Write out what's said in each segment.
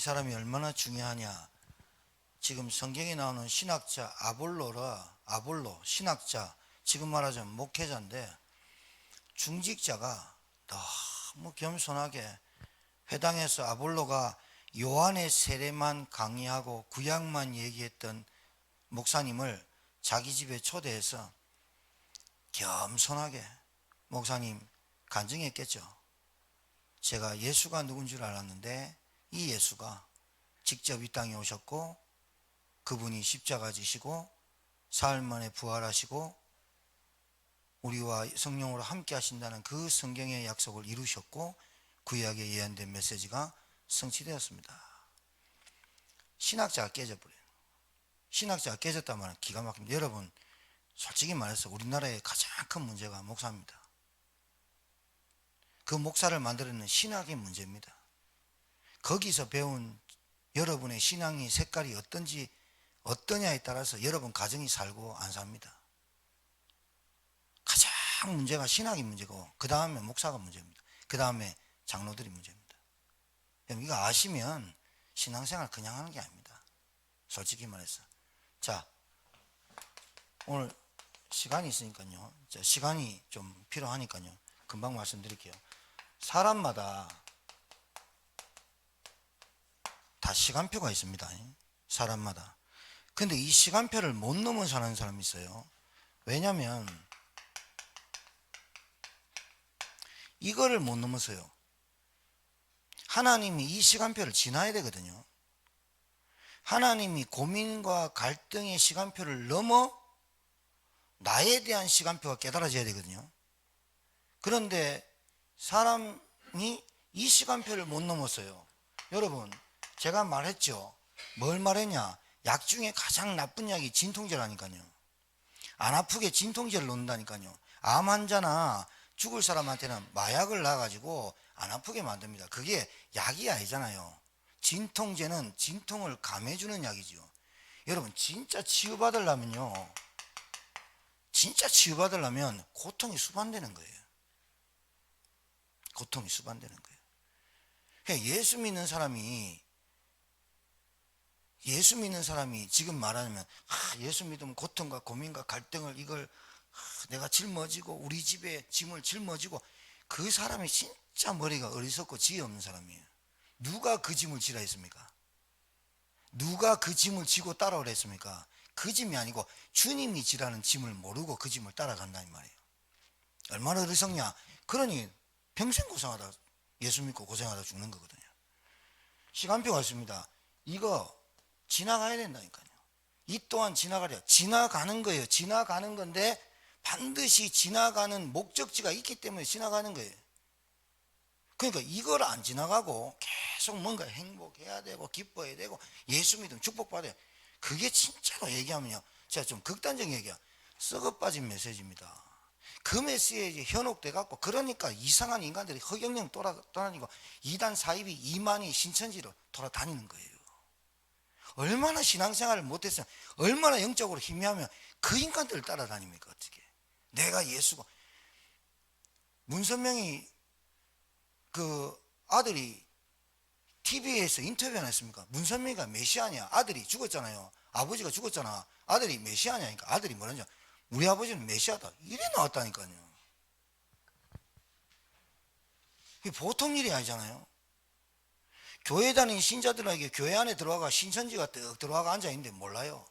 사람이 얼마나 중요하냐. 지금 성경에 나오는 신학자 아볼로 신학자, 지금 말하자면 목회자인데 중직자가 너무 겸손하게 회당에서 아볼로가 요한의 세례만 강의하고 구약만 얘기했던 목사님을 자기 집에 초대해서 겸손하게, 목사님 간증했겠죠. 제가 예수가 누군 줄 알았는데 이 예수가 직접 이 땅에 오셨고 그분이 십자가 지시고 사흘 만에 부활하시고 우리와 성령으로 함께 하신다는 그 성경의 약속을 이루셨고 구약에 예언된 메시지가 성취되었습니다. 신학자가 깨져버려요. 신학자가 깨졌단 말은 기가 막힙니다. 여러분, 솔직히 말해서 우리나라의 가장 큰 문제가 목사입니다. 그 목사를 만들어내는 신학의 문제입니다. 거기서 배운 여러분의 신앙의 색깔이 어떠냐에 따라서 여러분 가정이 살고 안 삽니다. 가장 문제가 신학이 문제고 그 다음에 목사가 문제입니다. 그 다음에 장로들이 문제입니다. 이거 아시면 신앙생활 그냥 하는 게 아닙니다. 솔직히 말해서. 자, 오늘 시간이 있으니까요. 시간이 좀 필요하니까요. 금방 말씀드릴게요. 사람마다 다 시간표가 있습니다. 사람마다. 근데 이 시간표를 못 넘어 사는 사람이 있어요. 왜냐면 이거를 못 넘어서요. 하나님이 이 시간표를 지나야 되거든요. 하나님이 고민과 갈등의 시간표를 넘어 나에 대한 시간표가 깨달아져야 되거든요. 그런데 사람이 이 시간표를 못 넘었어요. 여러분, 제가 말했죠. 뭘 말했냐? 약 중에 가장 나쁜 약이 진통제라니까요. 안 아프게 진통제를 놓는다니까요. 암 환자나 죽을 사람한테는 마약을 놔가지고 안 아프게 만듭니다. 그게 약이 아니잖아요. 진통제는 진통을 감해주는 약이죠. 여러분, 진짜 치유받으려면 고통이 수반되는 거예요. 고통이 수반되는 거예요. 그러니까 예수 믿는 사람이 지금 말하면 예수 믿으면 고통과 고민과 갈등을 이걸 내가 짊어지고 우리 집에 짐을 짊어지고, 그 사람이 진짜 머리가 어리석고 지혜 없는 사람이에요. 누가 그 짐을 지라 했습니까? 누가 그 짐을 지고 따라오라 했습니까? 그 짐이 아니고 주님이 지라는 짐을 모르고 그 짐을 따라간다는 말이에요. 얼마나 어리석냐. 그러니 평생 고생하다, 예수 믿고 고생하다 죽는 거거든요. 시간표가 있습니다. 이거 지나가야 된다니까요. 이 또한 지나가는 거예요. 지나가는 건데 반드시 지나가는 목적지가 있기 때문에 지나가는 거예요. 그러니까 이걸 안 지나가고 계속 뭔가 행복해야 되고 기뻐해야 되고 예수 믿으면 축복받아요. 그게 진짜로 얘기하면요, 제가 좀 극단적인 얘기야, 썩어 빠진 메시지입니다. 그 메시지에 현혹돼 갖고, 그러니까 이상한 인간들이 허경영 돌아다니고 이단 사입이 이만희 신천지로 돌아다니는 거예요. 얼마나 신앙생활을 못했으면, 얼마나 영적으로 희미하면 그 인간들을 따라다닙니까? 어떻게 내가 예수고. 문선명이 그 아들이 TV에서 인터뷰 안 했습니까? 문선명이가 메시아냐? 아들이 죽었잖아요. 아버지가 죽었잖아. 아들이 메시아냐니까. 아들이 뭐라냐? 우리 아버지는 메시아다. 이래 나왔다니까요. 이게 보통 일이 아니잖아요. 교회 다니는 신자들에게 교회 안에 들어와가 신천지가 떡 들어와가 앉아있는데 몰라요.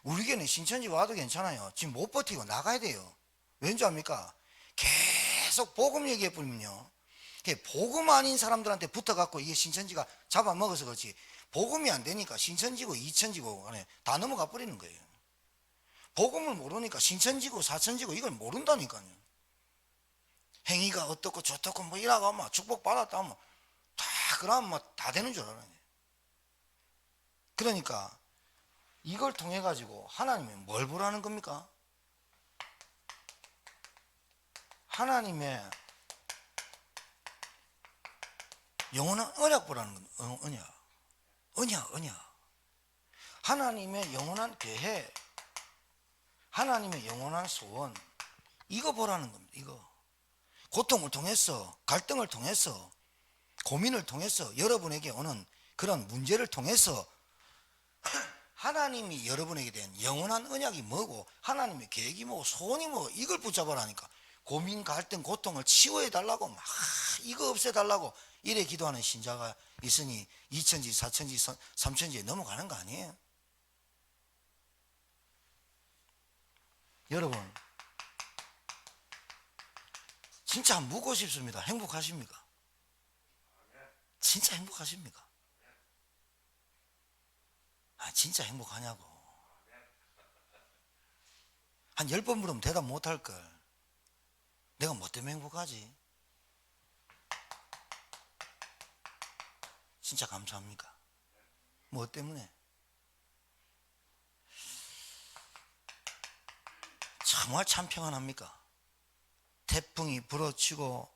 우리 교회는 신천지 와도 괜찮아요. 지금 못 버티고 나가야 돼요. 왠지 압니까? 계속 복음 얘기해 버리면요, 복음 아닌 사람들한테 붙어갖고 이게 신천지가 잡아먹어서 그렇지, 복음이 안 되니까 신천지고 이천지고 간에 다 넘어가 버리는 거예요. 복음을 모르니까 신천지고 사천지고 이걸 모른다니까요. 행위가 어떻고 저떻고 뭐 이라고 하면 축복받았다 하면 다 그러면 뭐 다 되는 줄 알아요. 그러니까 이걸 통해 가지고 하나님이 뭘 보라는 겁니까? 하나님의 영원한 언약 보라는 겁니다. 언약. 하나님의 영원한 계획, 하나님의 영원한 소원, 이거 보라는 겁니다. 이거 고통을 통해서, 갈등을 통해서, 고민을 통해서 여러분에게 오는 그런 문제를 통해서 하나님이 여러분에게 대한 영원한 언약이 뭐고 하나님의 계획이 뭐고 소원이 뭐고 이걸 붙잡아라니까. 고민, 갈등, 고통을 치유해달라고 막 이거 없애달라고 이래 기도하는 신자가 있으니 2천지, 4천지, 3천지에 넘어가는 거 아니에요? 여러분 진짜 묻고 싶습니다. 행복하십니까? 진짜 행복하십니까? 진짜 행복하냐고. 한 10번 물으면 대답 못할걸. 내가 뭐 때문에 행복하지? 진짜 감사합니까? 뭐 때문에? 정말 참 평안합니까? 태풍이 불어치고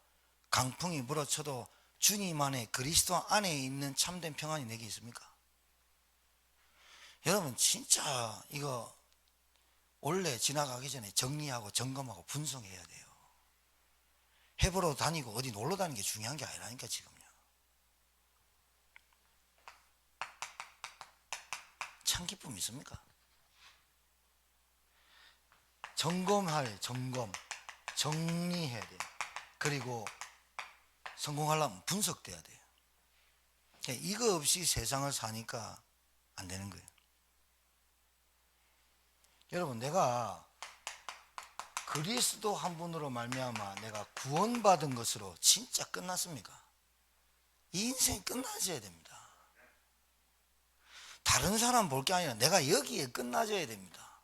강풍이 불어쳐도 주님 안에 그리스도 안에 있는 참된 평안이 내게 있습니까? 여러분 진짜 이거 올해 지나가기 전에 정리하고 점검하고 분석해야 돼요. 해보러 다니고 어디 놀러 다니는 게 중요한 게 아니라니까 지금요. 참 기쁨 있습니까? 점검할 점검, 정리해야 돼요. 그리고 성공하려면 분석돼야 돼요. 이거 없이 세상을 사니까 안 되는 거예요. 여러분 내가 그리스도 한 분으로 말미암아 내가 구원받은 것으로 진짜 끝났습니까? 이 인생이 끝나져야 됩니다. 다른 사람 볼 게 아니라 내가 여기에 끝나져야 됩니다.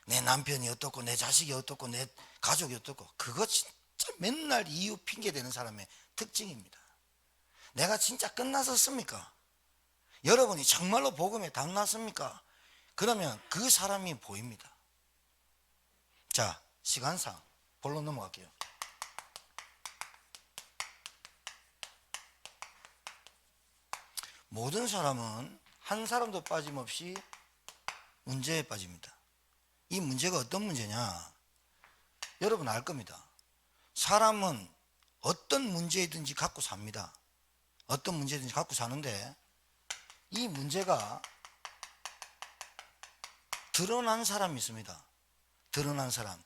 내 남편이 어떻고 내 자식이 어떻고 내 가족이 어떻고 그거 진짜 맨날 이유 핑계 대는 사람의 특징입니다. 내가 진짜 끝났었습니까? 여러분이 정말로 복음에 담났습니까? 그러면 그 사람이 보입니다. 자, 시간상 본론 넘어갈게요. 모든 사람은 한 사람도 빠짐없이 문제에 빠집니다. 이 문제가 어떤 문제냐? 여러분 알 겁니다. 사람은 어떤 문제이든지 갖고 삽니다. 어떤 문제든지 갖고 사는데 이 문제가 드러난 사람이 있습니다. 드러난 사람.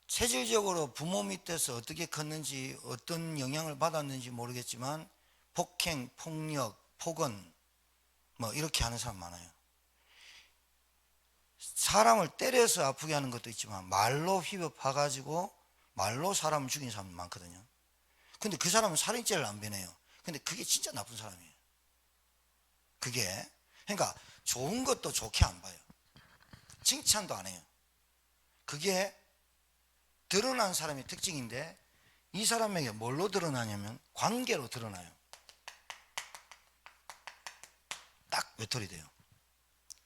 체질적으로 부모 밑에서 어떻게 컸는지 어떤 영향을 받았는지 모르겠지만 폭행, 폭력, 폭언 뭐 이렇게 하는 사람 많아요. 사람을 때려서 아프게 하는 것도 있지만 말로 휘벼파가지고 말로 사람을 죽인 사람 많거든요. 근데 그 사람은 살인죄를 안 배내요. 근데 그게 진짜 나쁜 사람이에요. 그게 그러니까 좋은 것도 좋게 안 봐요. 칭찬도 안 해요. 그게 드러난 사람의 특징인데 이 사람에게 뭘로 드러나냐면 관계로 드러나요. 딱 외톨이 돼요.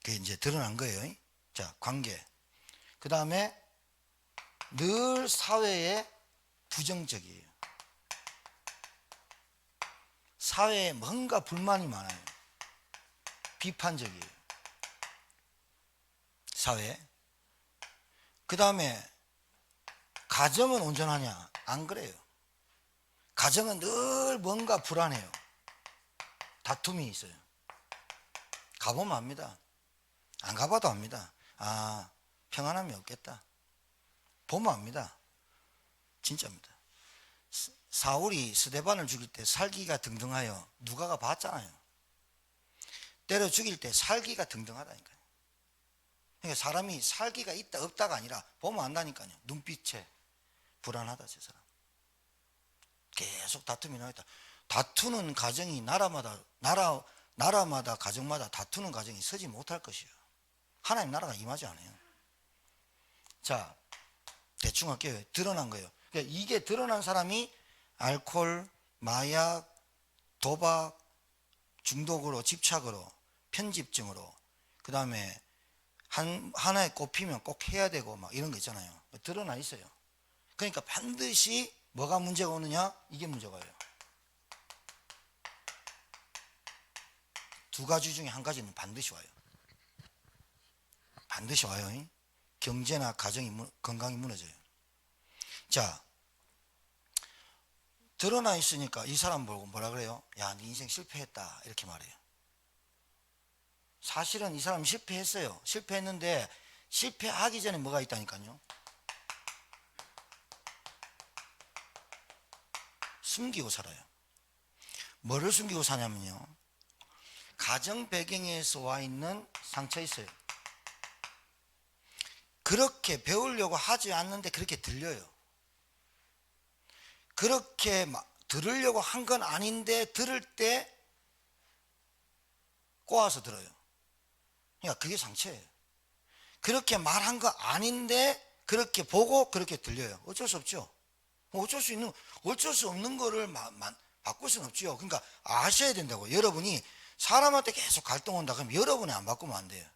그게 이제 드러난 거예요. 자, 관계. 그 다음에 늘 사회에 부정적이에요. 사회에 뭔가 불만이 많아요. 비판적이에요. 사회. 그 다음에 가정은 온전하냐? 안 그래요. 가정은 늘 뭔가 불안해요. 다툼이 있어요. 가보면 압니다. 안 가봐도 압니다. 아, 평안함이 없겠다. 보면 압니다. 진짜입니다. 사울이 스데반을 죽일 때 살기가 등등하여 누가가 봤잖아요. 때려 죽일 때 살기가 등등하다니까요. 그러니까 사람이 살기가 있다 없다가 아니라 보면 안다니까요. 눈빛에 불안하다 저 사람. 계속 다툼이 나있다. 다투는 가정이 나라마다 가정마다 다투는 가정이 서지 못할 것이에요. 하나님 나라가 임하지 않아요. 자, 대충 할게요. 드러난 거예요. 그러니까 이게 드러난 사람이 알코올, 마약, 도박, 중독으로, 집착으로, 편집증으로, 그 다음에 하나에 꼽히면 꼭 해야 되고 막 이런 거 있잖아요. 드러나 있어요. 그러니까 반드시 뭐가 문제가 오느냐? 이게 문제가 와요. 두 가지 중에 한 가지는 반드시 와요. 반드시 와요. 경제나 가정이 건강이 무너져요. 자, 드러나 있으니까 이 사람 보고 뭐라 그래요? 야, 네 인생 실패했다 이렇게 말해요. 사실은 이 사람 실패했어요. 실패했는데 실패하기 전에 뭐가 있다니까요? 숨기고 살아요. 뭐를 숨기고 사냐면요, 가정 배경에서 와 있는 상처 있어요. 그렇게 배우려고 하지 않는데 그렇게 들려요. 그렇게 들으려고 한 건 아닌데 들을 때 꼬아서 들어요. 그러니까 그게 상처예요. 그렇게 말한 거 아닌데 그렇게 보고 그렇게 들려요. 어쩔 수 없죠. 어쩔 수 없는 거를 바꿀 수는 없죠. 그러니까 아셔야 된다고. 여러분이 사람한테 계속 갈등 온다 그러면 여러분이 안 바꾸면 안 돼요.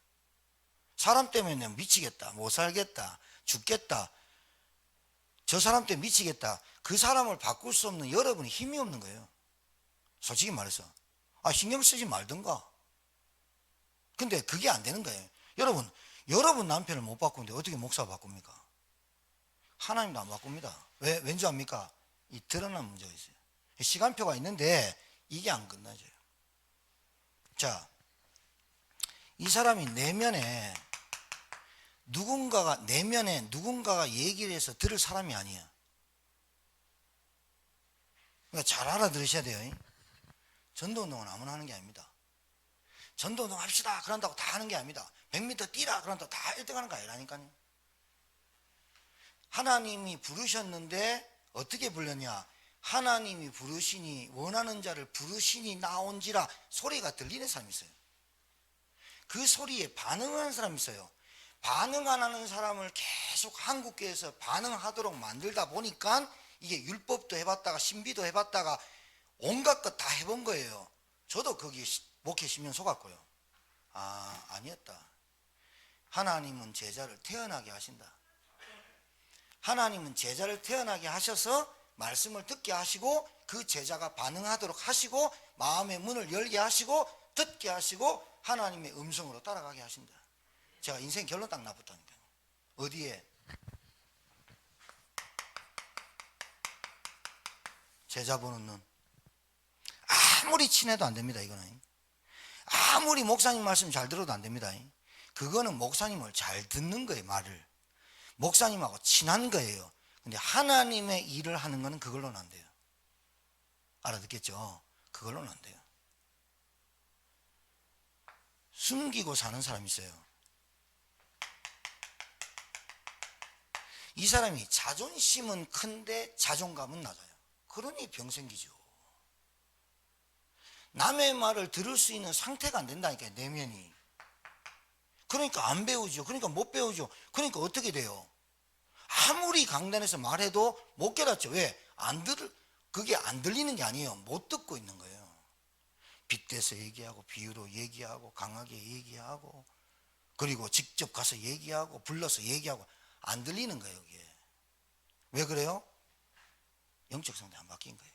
사람 때문에 내가 미치겠다, 못 살겠다, 죽겠다, 저 사람 때문에 미치겠다, 그 사람을 바꿀 수 없는 여러분이 힘이 없는 거예요. 솔직히 말해서. 신경 쓰지 말든가. 근데 그게 안 되는 거예요. 여러분 남편을 못 바꾸는데 어떻게 목사 바꿉니까? 하나님도 안 바꿉니다. 왠지 압니까? 이 드러난 문제가 있어요. 시간표가 있는데 이게 안 끝나져요. 자, 이 사람이 내면에 누군가가 얘기를 해서 들을 사람이 아니에요. 그러니까 잘 알아들으셔야 돼요. 전도운동은 아무나 하는 게 아닙니다. 전도운동 합시다 그런다고 다 하는 게 아닙니다. 100m 뛰라 그런다고 다 1등 하는 거 아니라니까요. 하나님이 부르셨는데 어떻게 불렀냐? 하나님이 부르시니 원하는 자를 부르시니 나온지라 소리가 들리는 사람이 있어요. 그 소리에 반응하는 사람이 있어요. 반응 안 하는 사람을 계속 한국교회에서 반응하도록 만들다 보니까 이게 율법도 해봤다가 신비도 해봤다가 온갖 것 다 해본 거예요. 저도 거기 목회 10년 속았고요. 아니었다. 하나님은 제자를 태어나게 하신다. 하나님은 제자를 태어나게 하셔서 말씀을 듣게 하시고 그 제자가 반응하도록 하시고 마음의 문을 열게 하시고 듣게 하시고 하나님의 음성으로 따라가게 하신다. 제가 인생 결론 딱 나붙다니까요. 어디에? 제자 보는 눈. 아무리 친해도 안 됩니다. 이거는 아무리 목사님 말씀 잘 들어도 안 됩니다. 그거는 목사님을 잘 듣는 거예요. 말을 목사님하고 친한 거예요. 근데 하나님의 일을 하는 거는 그걸로는 안 돼요. 알아듣겠죠? 그걸로는 안 돼요. 숨기고 사는 사람이 있어요. 이 사람이 자존심은 큰데 자존감은 낮아요. 그러니 병 생기죠. 남의 말을 들을 수 있는 상태가 안 된다니까요. 내면이. 그러니까 안 배우죠. 그러니까 못 배우죠. 그러니까 어떻게 돼요? 아무리 강단에서 말해도 못 깨닫죠. 왜? 그게 안 들리는 게 아니에요. 못 듣고 있는 거예요. 빗대서 얘기하고 비유로 얘기하고 강하게 얘기하고 그리고 직접 가서 얘기하고 불러서 얘기하고 안 들리는 거예요. 이게. 왜 그래요? 영적 상태 안 바뀐 거예요.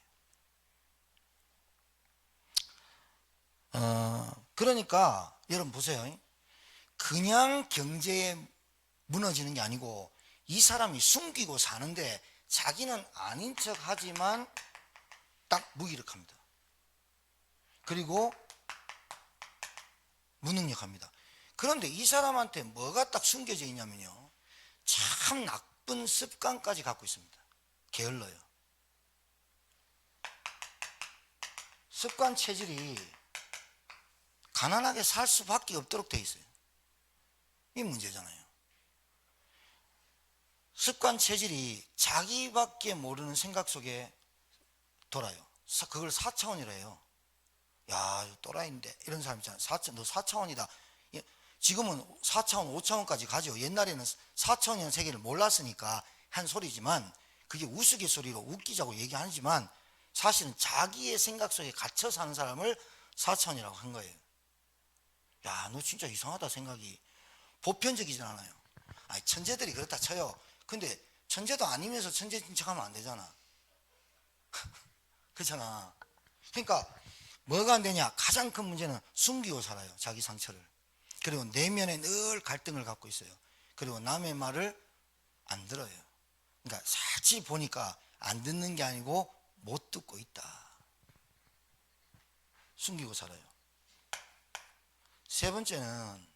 그러니까 여러분 보세요. 그냥 경제에 무너지는 게 아니고 이 사람이 숨기고 사는데 자기는 아닌 척 하지만 딱 무기력합니다. 그리고 무능력합니다. 그런데 이 사람한테 뭐가 딱 숨겨져 있냐면요, 참 나쁜 습관까지 갖고 있습니다. 게을러요. 습관 체질이 가난하게 살 수밖에 없도록 돼 있어요. 이 문제잖아요. 습관 체질이 자기밖에 모르는 생각 속에 돌아요. 그걸 4차원이라 해요. 야, 또라이인데 이런 사람 있잖아요. 너 4차원이다. 지금은 4차원, 5차원까지 가죠. 옛날에는 4차원이라는 세계를 몰랐으니까 한 소리지만 그게 우스갯소리로 웃기자고 얘기하지만 사실은 자기의 생각 속에 갇혀 사는 사람을 4차원이라고 한 거예요. 야, 너 진짜 이상하다 생각이. 보편적이진 않아요. 천재들이 그렇다 쳐요. 근데 천재도 아니면서 천재인 척하면 안 되잖아. 그렇잖아. 그러니까 뭐가 안 되냐? 가장 큰 문제는 숨기고 살아요. 자기 상처를. 그리고 내면에 늘 갈등을 갖고 있어요. 그리고 남의 말을 안 들어요. 그러니까 사실 보니까 안 듣는 게 아니고 못 듣고 있다. 숨기고 살아요. 세 번째는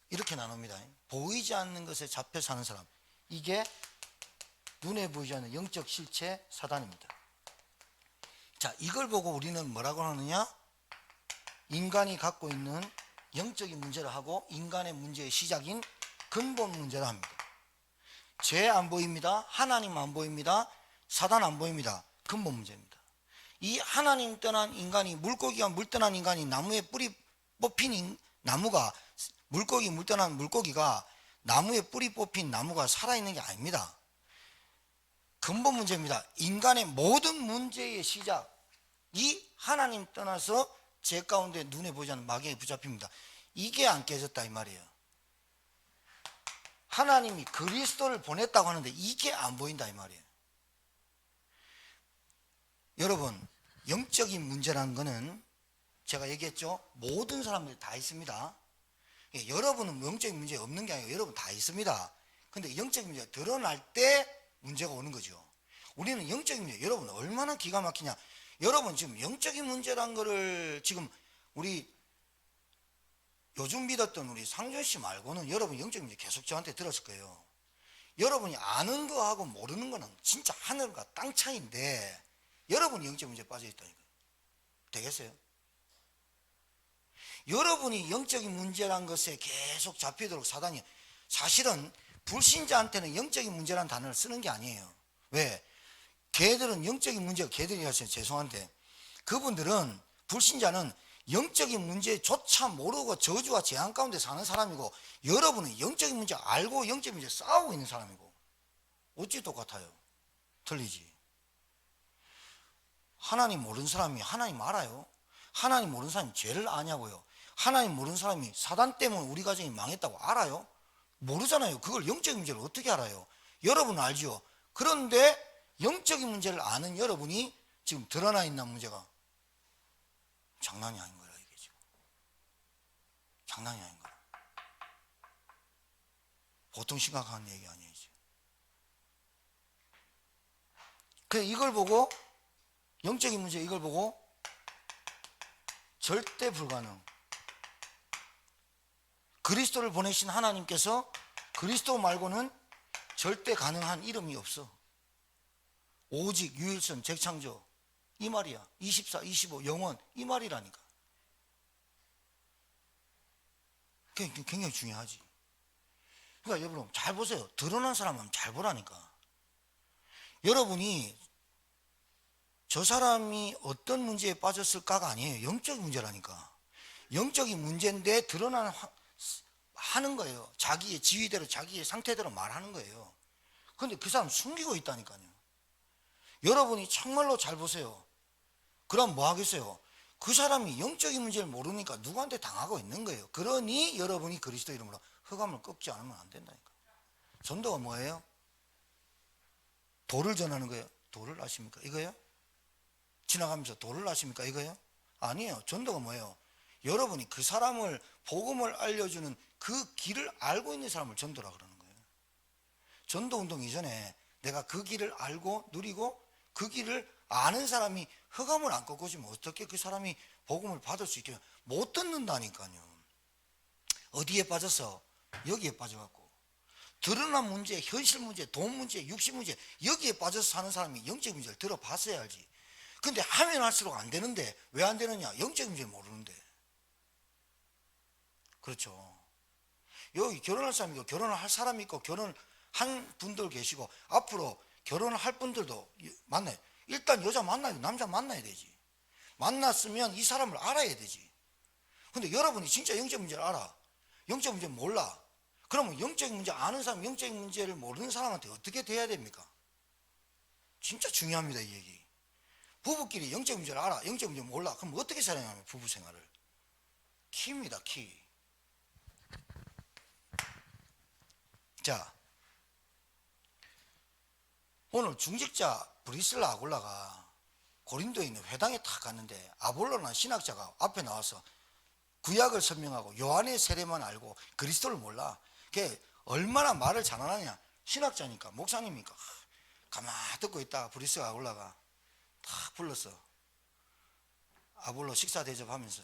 이렇게 나눕니다. 보이지 않는 것에 잡혀 사는 사람. 이게 눈에 보이지 않는 영적 실체 사단입니다. 자, 이걸 보고 우리는 뭐라고 하느냐? 인간이 갖고 있는 영적인 문제를 하고 인간의 문제의 시작인 근본 문제를 합니다. 죄 안 보입니다. 하나님 안 보입니다. 사단 안 보입니다. 근본 문제입니다. 이 하나님 떠난 인간이, 물고기가 물 떠난 인간이 나무에 뿌리 뽑힌 나무가, 물고기 물 떠난 물고기가 나무에 뿌리 뽑힌 나무가 살아있는 게 아닙니다. 근본 문제입니다. 인간의 모든 문제의 시작, 이 하나님 떠나서 죄 가운데 눈에 보이지 않는 마귀에 붙잡힙니다. 이게 안 깨졌다 이 말이에요. 하나님이 그리스도를 보냈다고 하는데 이게 안 보인다 이 말이에요. 여러분, 영적인 문제라는 거는 제가 얘기했죠. 모든 사람들이 다 있습니다. 여러분은 영적인 문제 없는 게 아니고 여러분 다 있습니다. 근데 영적인 문제가 드러날 때 문제가 오는 거죠. 우리는 영적인 문제, 여러분 얼마나 기가 막히냐. 여러분 지금 영적인 문제란 거를 지금 우리 요즘 믿었던 우리 상준 씨 말고는 여러분 영적인 문제 계속 저한테 들었을 거예요. 여러분이 아는 거하고 모르는 거는 진짜 하늘과 땅 차이인데 여러분이 영적인 문제에 빠져 있다니까. 되겠어요? 여러분이 영적인 문제란 것에 계속 잡히도록 사단이, 사실은 불신자한테는 영적인 문제란 단어를 쓰는 게 아니에요. 왜? 걔들은 영적인 문제가, 걔들이 하셔서 죄송한데 그분들은, 불신자는 영적인 문제조차 모르고 저주와 재앙 가운데 사는 사람이고, 여러분은 영적인 문제 알고 영적인 문제 싸우고 있는 사람이고, 어찌 똑같아요? 틀리지. 하나님 모르는 사람이 하나님 알아요? 하나님 모르는 사람이 죄를 아냐고요? 하나님 모르는 사람이 사단 때문에 우리 가정이 망했다고 알아요? 모르잖아요. 그걸 영적인 문제를 어떻게 알아요? 여러분은 알죠. 그런데 영적인 문제를 아는 여러분이 지금 드러나 있는 문제가 장난이 아닌 거라, 이게 지금. 장난이 아닌 거라. 보통 심각한 얘기 아니에요, 지금. 그래서 이걸 보고, 영적인 문제 이걸 보고 절대 불가능. 그리스도를 보내신 하나님께서 그리스도 말고는 절대 가능한 이름이 없어. 오직 유일선 재창조, 이 말이야. 24, 25 영원, 이 말이라니까. 굉장히 중요하지. 그러니까 여러분 잘 보세요. 드러난 사람은 잘 보라니까. 여러분이 저 사람이 어떤 문제에 빠졌을까가 아니에요. 영적인 문제라니까. 영적인 문제인데 드러나는 하는 거예요. 자기의 지위대로, 자기의 상태대로 말하는 거예요. 그런데 그 사람 숨기고 있다니까요. 여러분이 정말로 잘 보세요. 그럼 뭐 하겠어요? 그 사람이 영적인 문제를 모르니까 누구한테 당하고 있는 거예요. 그러니 여러분이 그리스도 이름으로 흑암을 꺾지 않으면 안 된다니까. 전도가 뭐예요? 도를 전하는 거예요. 도를 아십니까? 이거요? 지나가면서 도를 아십니까? 이거요? 아니에요. 전도가 뭐예요? 여러분이 그 사람을, 복음을 알려주는 그 길을 알고 있는 사람을 전도라 그러는 거예요. 전도운동 이전에 내가 그 길을 알고 누리고 그 길을 아는 사람이 흑암을 안 꺾어주면 어떻게 그 사람이 복음을 받을 수 있겠냐? 못 듣는다니까요. 어디에 빠져서? 여기에 빠져갖고 드러난 문제, 현실 문제, 돈 문제, 육신 문제, 여기에 빠져서 사는 사람이 영적 문제를 들어봤어야 알지. 근데 하면 할수록 안 되는데 왜 안 되느냐? 영적 문제를 모르는데. 그렇죠. 여기 결혼할 사람이 있고 결혼을 할 사람이 있고 결혼한 분들 계시고 앞으로 결혼을 할 분들도 만나요. 일단 여자 만나야 돼. 남자 만나야 되지. 만났으면 이 사람을 알아야 되지. 근데 여러분이 진짜 영적 문제를 알아. 영적 문제 몰라. 그러면 영적인 문제 아는 사람, 영적인 문제를 모르는 사람한테 어떻게 대해야 됩니까? 진짜 중요합니다, 이 얘기. 부부끼리 영적 문제를 알아. 영적 문제 몰라. 그럼 어떻게 살아가냐면 부부 생활을. 키입니다, 키. 자, 오늘 중직자 브리슬라 아굴라가 고린도에 있는 회당에 탁 갔는데 아볼로라는 신학자가 앞에 나와서 구약을 설명하고 요한의 세례만 알고 그리스도를 몰라. 그게 얼마나 말을 잘하느냐. 신학자니까 목사님이니까 가만히 듣고 있다가 브리스가 올라가 탁 불렀어. 아볼로 식사 대접하면서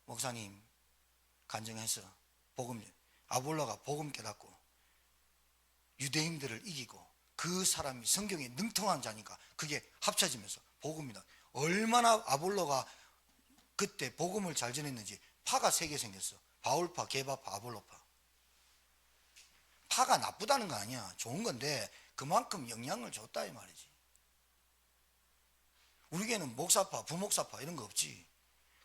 목사님 간증해서 복음, 아볼로가 복음 깨닫고 유대인들을 이기고 그 사람이 성경에 능통한 자니까 그게 합쳐지면서 복음이다. 얼마나 아볼로가 그때 복음을 잘 전했는지 파가 3개 생겼어. 바울파, 게바파, 아볼로파. 파가 나쁘다는 거 아니야. 좋은 건데 그만큼 영향을 줬다 이 말이지. 우리에게는 목사파, 부목사파 이런 거 없지.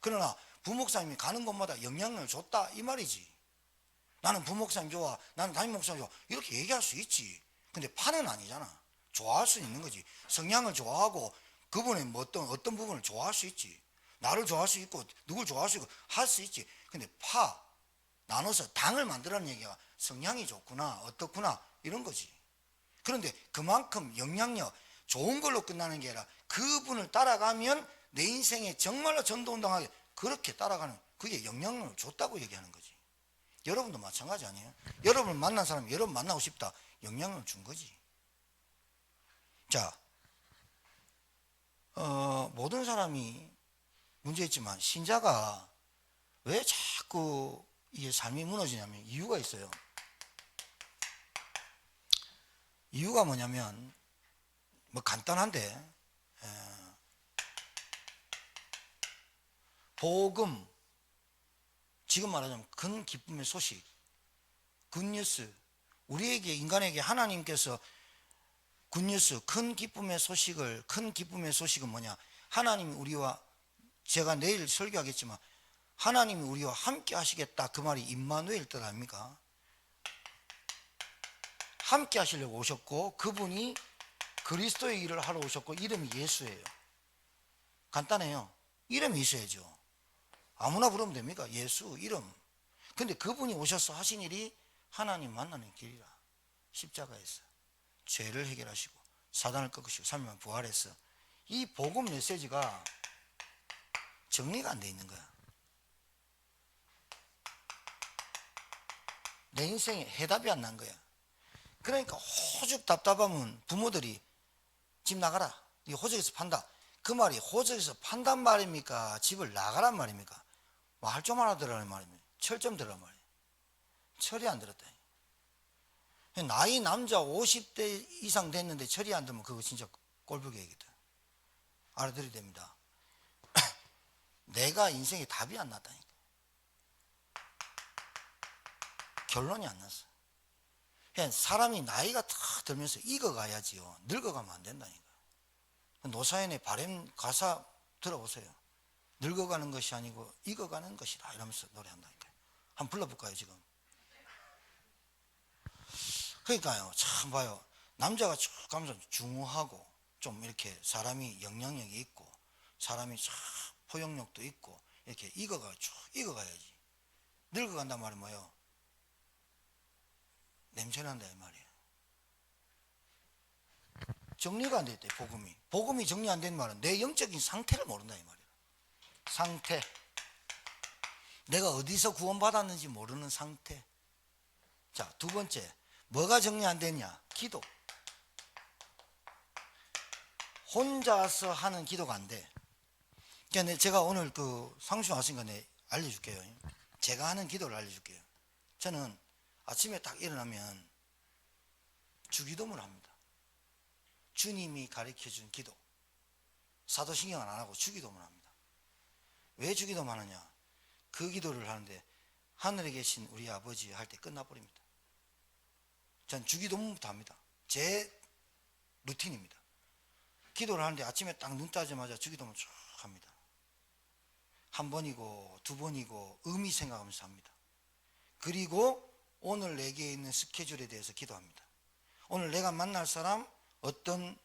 그러나 부목사님이 가는 곳마다 영향을 줬다 이 말이지. 나는 부목사님 좋아, 나는 담임목사님 좋아 이렇게 얘기할 수 있지. 근데 파는 아니잖아. 좋아할 수 있는 거지. 성향을 좋아하고 그분의 뭐 어떤 부분을 좋아할 수 있지. 나를 좋아할 수 있고 누굴 좋아할 수 있고 할 수 있지. 근데 파 나눠서 당을 만들라는 얘기가 성향이 좋구나 어떻구나 이런 거지. 그런데 그만큼 영향력 좋은 걸로 끝나는 게 아니라 그분을 따라가면 내 인생에 정말로 전도운동하게 그렇게 따라가는 그게 영향력을 줬다고 얘기하는 거지. 여러분도 마찬가지 아니에요? 여러분을 만난 사람이 여러분 만나고 싶다. 영향을 준 거지. 자, 모든 사람이 문제있지만 신자가 왜 자꾸 이게 삶이 무너지냐면 이유가 있어요. 이유가 뭐냐면 뭐 간단한데 복음, 지금 말하자면 큰 기쁨의 소식, 굿뉴스. 우리에게 인간에게 하나님께서 굿뉴스, 큰 기쁨의 소식은 뭐냐? 하나님이 우리와, 제가 내일 설교하겠지만 하나님이 우리와 함께 하시겠다 그 말이 임마누엘 뜻 아닙니까? 함께 하시려고 오셨고 그분이 그리스도의 일을 하러 오셨고 이름이 예수예요. 간단해요. 이름이 있어야죠. 아무나 부르면 됩니까? 예수 이름. 근데 그분이 오셔서 하신 일이 하나님 만나는 길이라. 십자가에서 죄를 해결하시고 사단을 꺾으시고 3일 만에 부활해서 이 복음 메시지가 정리가 안 돼 있는 거야. 내 인생에 해답이 안 난 거야. 그러니까 호죽 답답하면 부모들이 집 나가라. 이 호적에서 판다. 그 말이 호적에서 판단 말입니까? 집을 나가란 말입니까? 말 좀 알아들으라는 말입니다. 철 좀 들으란 말이에요. 철이 안 들었다. 나이 남자 50대 이상 됐는데 철이 안 들면 그거 진짜 꼴보기 얘기다. 알아들어야 됩니다. 내가 인생에 답이 안 났다니까. 결론이 안 났어. 그냥 사람이 나이가 다 들면서 익어가야지요. 늙어가면 안 된다니까. 노사연의 바램 가사 들어보세요. 늙어가는 것이 아니고 익어가는 것이다 이러면서 노래한다니까. 한번 불러볼까요 지금? 그러니까요. 참 봐요. 남자가 쭉 가면서 중후하고 좀 이렇게 사람이 영향력이 있고 사람이 참 포용력도 있고 이렇게 쭉 익어가야지. 늙어간단 말이 뭐예요? 냄새난다 이 말이에요. 정리가 안 됐대. 복음이 정리 안 된 말은 내 영적인 상태를 모른다 이 말이에요. 상태, 내가 어디서 구원받았는지 모르는 상태. 자, 두 번째, 뭐가 정리 안 됐냐? 기도. 혼자서 하는 기도가 안 돼. 그러니까 제가 오늘 그 상수 왔으니까 알려줄게요. 제가 하는 기도를 알려줄게요. 저는 아침에 딱 일어나면 주기도문을 합니다. 주님이 가르쳐준 기도. 사도신경을 안 하고 주기도문을 합니다. 왜 주기도문 하느냐? 그 기도를 하는데 하늘에 계신 우리 아버지 할 때 끝나버립니다. 전 주기도문부터 합니다. 제 루틴입니다. 기도를 하는데 아침에 딱 눈 뜨자마자 주기도문 쭉 합니다. 한 번이고 두 번이고 의미 생각하면서 합니다. 그리고 오늘 내게 있는 스케줄에 대해서 기도합니다. 오늘 내가 만날 사람 어떤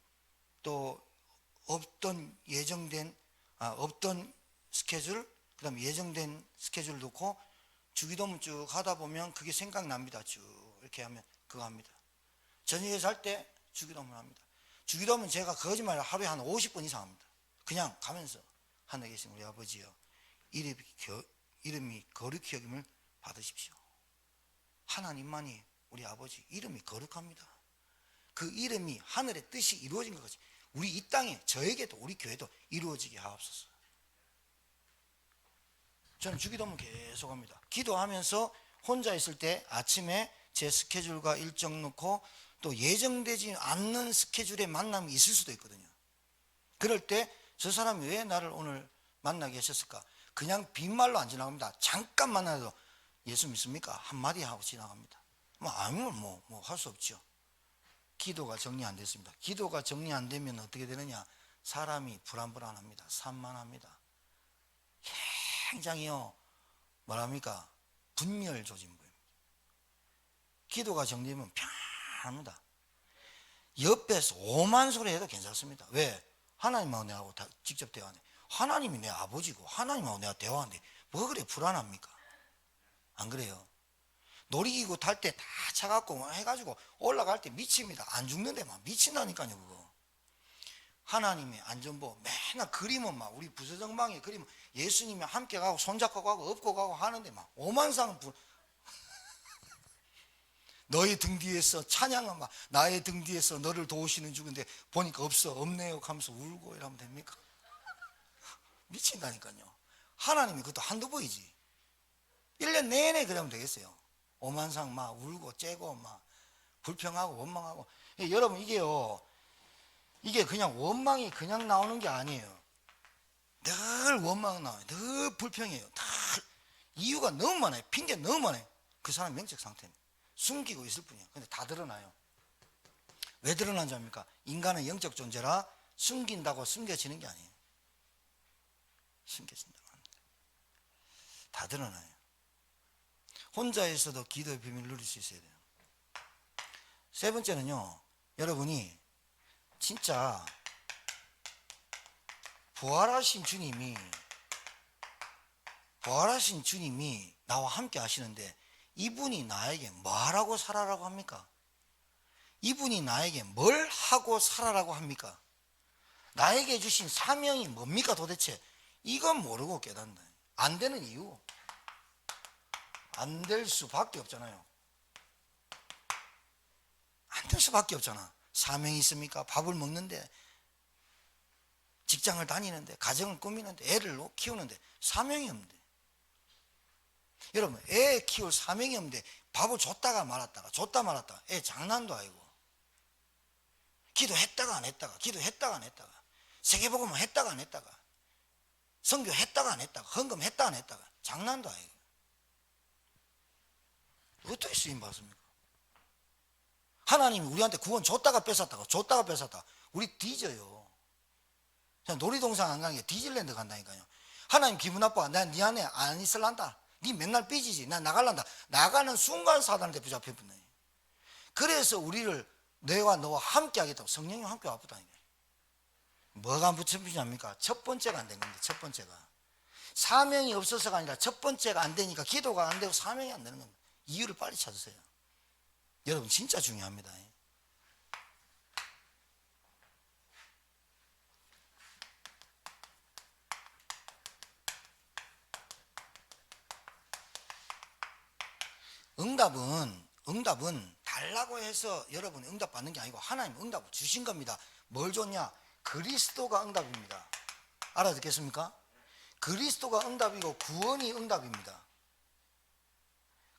스케줄, 그 다음에 예정된 스케줄 놓고 주기도문 쭉 하다 보면 그게 생각납니다. 쭉 이렇게 하면 그거 합니다. 저녁에 잘 때 주기도문 합니다. 주기도문 제가 거짓말 하루에 한 50번 이상 합니다. 그냥 가면서 하늘에 계신 우리 아버지여 이름이 거룩히 여김을 받으십시오. 하나님만이 우리 아버지 이름이 거룩합니다. 그 이름이 하늘의 뜻이 이루어진 것 같이 우리 이 땅에 저에게도 우리 교회도 이루어지게 하옵소서. 저는 주기도문 계속 합니다. 기도하면서 혼자 있을 때 아침에 제 스케줄과 일정 놓고 또 예정되지 않는 스케줄에 만남이 있을 수도 있거든요. 그럴 때 저 사람이 왜 나를 오늘 만나게 하셨을까? 그냥 빈말로 안 지나갑니다. 잠깐 만나도 예수 믿습니까? 한마디 하고 지나갑니다. 아니면 뭐 할 수 없죠. 기도가 정리 안 됐습니다. 기도가 정리 안 되면 어떻게 되느냐? 사람이 불안합니다. 산만합니다. 굉장히요, 뭐랍니까? 분열조진부입니다. 기도가 정리되면 편합니다. 옆에서 오만 소리 해도 괜찮습니다. 왜? 하나님하고 내하고 다 직접 대화하네. 하나님이 내 아버지고 하나님하고 내가 대화하는데 뭐 그래 불안합니까? 안 그래요? 놀이기구 탈 때 다 차갖고 해가지고 올라갈 때 미칩니다. 안 죽는데 막 미친다니까요. 그거 하나님의 안전보 맨날 그림은 막 우리 부서정방에 그림 예수님이 함께 가고 손잡고 가고 업고 가고 하는데 막 오만상 너의 등 뒤에서 찬양은 막 나의 등 뒤에서 너를 도우시는 중인데 보니까 없네요 하면서 울고 이러면 됩니까? 미친다니까요. 하나님이 그것도 한두 번이지 1년 내내 그러면 되겠어요. 오만상 막 울고 째고 막 불평하고 원망하고. 여러분 이게 그냥 원망이 그냥 나오는 게 아니에요. 늘 원망은 나와요. 늘 불평해요. 늘 이유가 너무 많아요. 핑계 너무 많아요. 그 사람 명적 상태는 숨기고 있을 뿐이에요. 근데 다 드러나요. 왜 드러난지 압니까? 인간은 영적 존재라 숨긴다고 숨겨지는 게 아니에요. 숨겨진다고 합니다. 다 드러나요. 혼자에서도 기도의 비밀을 누릴 수 있어야 돼요. 세 번째는요, 여러분이 진짜 부활하신 주님이 나와 함께 하시는데 이분이 나에게 뭐라고 살아라고 합니까? 이분이 나에게 뭘 하고 살아라고 합니까? 나에게 주신 사명이 뭡니까 도대체? 이건 모르고 깨닫는다. 안 되는 이유, 안 될 수밖에 없잖아요. 안 될 수밖에 없잖아. 사명이 있습니까? 밥을 먹는데, 직장을 다니는데, 가정을 꾸미는데, 애를 키우는데 사명이 없는데, 여러분 애 키울 사명이 없는데 밥을 줬다가 말았다가 줬다 말았다가 애 장난도 아니고, 기도했다가 안 했다가 기도했다가 안 했다가 세계복음을 했다가 안 했다가 선교 했다가 안 했다가 헌금 했다가 안 했다가 장난도 아니고 어떻게 쓰임 받습니까? 하나님이 우리한테 구원 줬다가 뺏었다가 우리 뒤져요. 놀이동산 안 가는 게 디즈니랜드 간다니까요. 하나님 기분 나빠. 난 네 안에 안 있을란다. 네 맨날 삐지지. 난 나갈란다. 나가는 순간 사단한테 붙잡혀버려. 그래서 우리를 내와 너와 함께 하겠다고 성령이 함께 와보다니까요. 뭐가 안 붙잡히냐입니까? 첫 번째가 안 된 겁니다. 첫 번째가 사명이 없어서가 아니라 첫 번째가 안 되니까 기도가 안 되고 사명이 안 되는 겁니다. 이유를 빨리 찾으세요. 여러분 진짜 중요합니다. 응답은 달라고 해서 여러분이 응답 받는 게 아니고 하나님 응답을 주신 겁니다. 뭘 줬냐? 그리스도가 응답입니다. 알아듣겠습니까? 그리스도가 응답이고 구원이 응답입니다.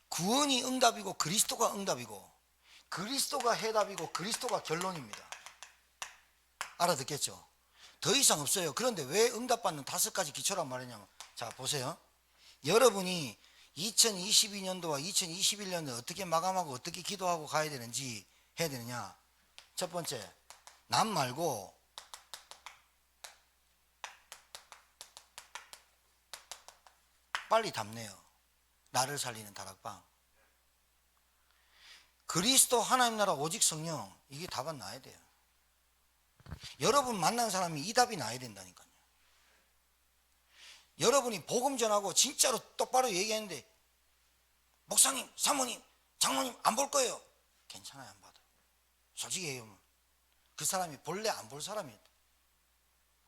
구원이 응답이고 그리스도가 응답이고 그리스도가 해답이고 그리스도가 결론입니다. 알아듣겠죠? 더 이상 없어요. 그런데 왜 응답받는 5가지 기초란 말이냐면, 자 보세요. 여러분이 2022년도와 2021년도 어떻게 마감하고 어떻게 기도하고 가야 되는지 해야 되느냐. 첫 번째, 남 말고 빨리 답네요. 나를 살리는 다락방. 그리스도 하나님 나라 오직 성령, 이게 답은 나야 돼요. 여러분 만난 사람이 이 답이 나야 된다니까요. 여러분이 복음 전하고 진짜로 똑바로 얘기했는데 목사님, 사모님, 장로님 안 볼 거예요. 괜찮아요. 안 봐도. 솔직히 얘기하면 그 사람이 본래 안 볼 사람이에요.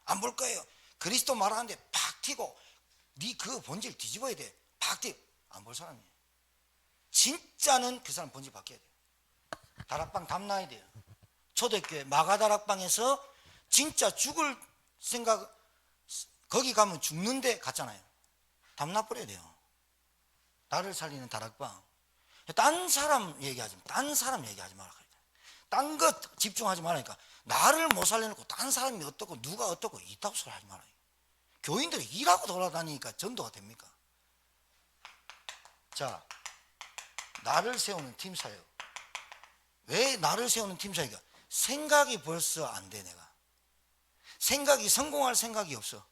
안 볼 거예요. 그리스도 말하는데 팍 튀고 네 그 본질 뒤집어야 돼. 막 뛰어. 안 볼 사람이에요. 진짜는 그 사람 본질 바뀌어야 돼요. 다락방 담나야 돼요. 초대교회 마가다락방에서 진짜 죽을 생각, 거기 가면 죽는데 갔잖아요. 담나버려야 돼요. 나를 살리는 다락방. 딴 사람 얘기하지 마라. 딴 것 집중하지 말라니까. 나를 못 살려놓고 딴 사람이 어떻고 누가 어떻고 이따구 소리 하지 말아요. 교인들이 일하고 돌아다니니까 전도가 됩니까? 자, 나를 세우는 팀사역. 왜 나를 세우는 팀사역이야? 생각이 벌써 안 돼. 내가 생각이, 성공할 생각이 없어.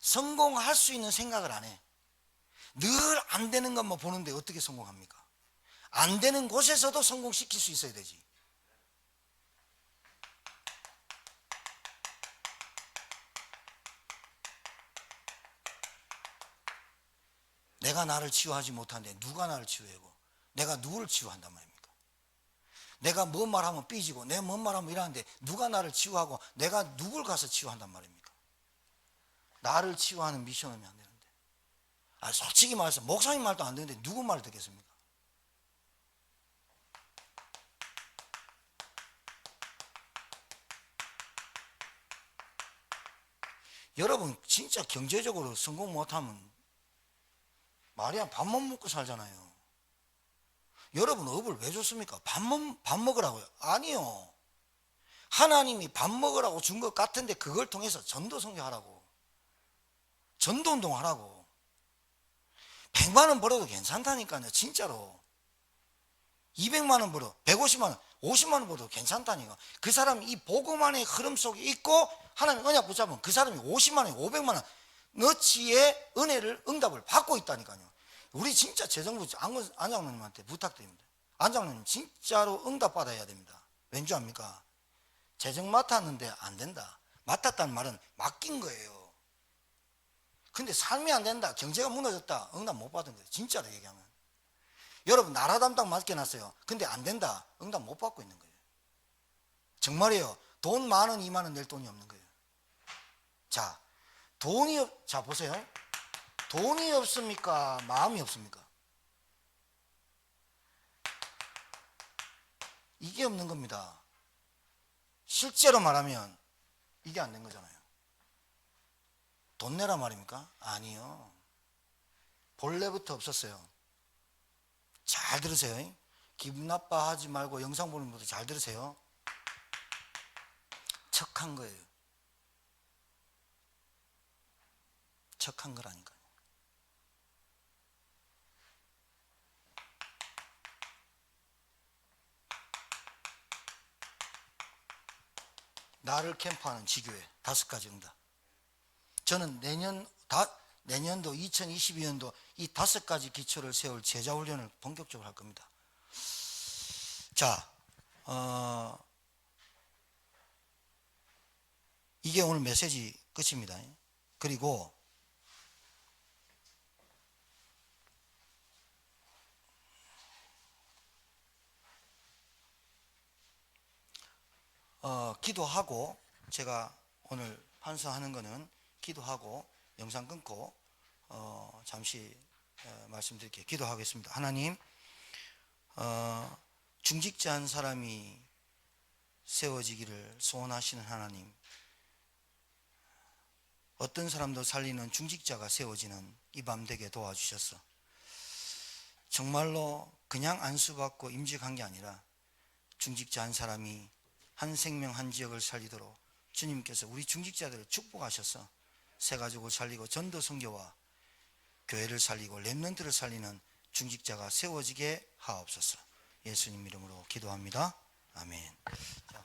성공할 수 있는 생각을 안 해. 늘 안 되는 것만 보는데 어떻게 성공합니까? 안 되는 곳에서도 성공시킬 수 있어야 되지. 내가 나를 치유하지 못하는데 누가 나를 치유하고, 내가 누구를 치유한단 말입니까? 내가 뭔 말하면 삐지고 내가 뭔 말하면 이러는데 누가 나를 치유하고 내가 누굴 가서 치유한단 말입니까? 나를 치유하는 미션은 안 되는데. 솔직히 말해서 목사님 말도 안 되는데 누구 말을 듣겠습니까? 여러분 진짜 경제적으로 성공 못하면 말이야 밥 못 먹고 살잖아요. 여러분 업을 왜 줬습니까? 밥 먹으라고요? 아니요. 하나님이 밥 먹으라고 준 것 같은데 그걸 통해서 전도 선교하라고, 전도 운동하라고. 100만 원 벌어도 괜찮다니까요. 진짜로. 200만 원 벌어, 150만 원, 50만 원 벌어도 괜찮다니까. 그 사람이 이 복음만의 흐름 속에 있고 하나님 언약 붙잡으면 그 사람이 50만 원, 500만 원 너치의 은혜를, 응답을 받고 있다니까요. 우리 진짜 재정부 안장로님한테 부탁드립니다. 안장로님 진짜로 응답 받아야 됩니다. 왠 줄 압니까? 재정 맡았는데 안 된다. 맡았다는 말은 맡긴 거예요. 근데 삶이 안 된다, 경제가 무너졌다, 응답 못 받은 거예요. 진짜로 얘기하면. 여러분 나라 담당 맡겨놨어요. 근데 안 된다, 응답 못 받고 있는 거예요. 정말이에요. 돈 10,000원, 20,000원 낼 돈이 없는 거예요. 자, 자 보세요. 돈이 없습니까? 마음이 없습니까? 이게 없는 겁니다. 실제로 말하면 이게 안 된 거잖아요. 돈 내라 말입니까? 아니요. 본래부터 없었어요. 잘 들으세요. 기분 나빠하지 말고 영상 보는 분들 잘 들으세요. 척한 거예요. 척한 거라니까요. 나를 캠프하는 지교회 5가지 응답. 저는 내년도 2022년도 이 5가지 기초를 세울 제자훈련을 본격적으로 할 겁니다. 자, 이게 오늘 메시지 끝입니다. 그리고 기도하고, 제가 오늘 판서하는 거는 기도하고 영상 끊고 잠시 말씀드릴게요. 기도하겠습니다. 하나님, 중직자 한 사람이 세워지기를 소원하시는 하나님, 어떤 사람도 살리는 중직자가 세워지는 이 밤 되게 도와주셨어. 정말로 그냥 안수받고 임직한 게 아니라 중직자 한 사람이 한 생명 한 지역을 살리도록 주님께서 우리 중직자들을 축복하셔서 새 가족을 살리고 전도 선교와 교회를 살리고 렘넌트를 살리는 중직자가 세워지게 하옵소서. 예수님 이름으로 기도합니다. 아멘. 자.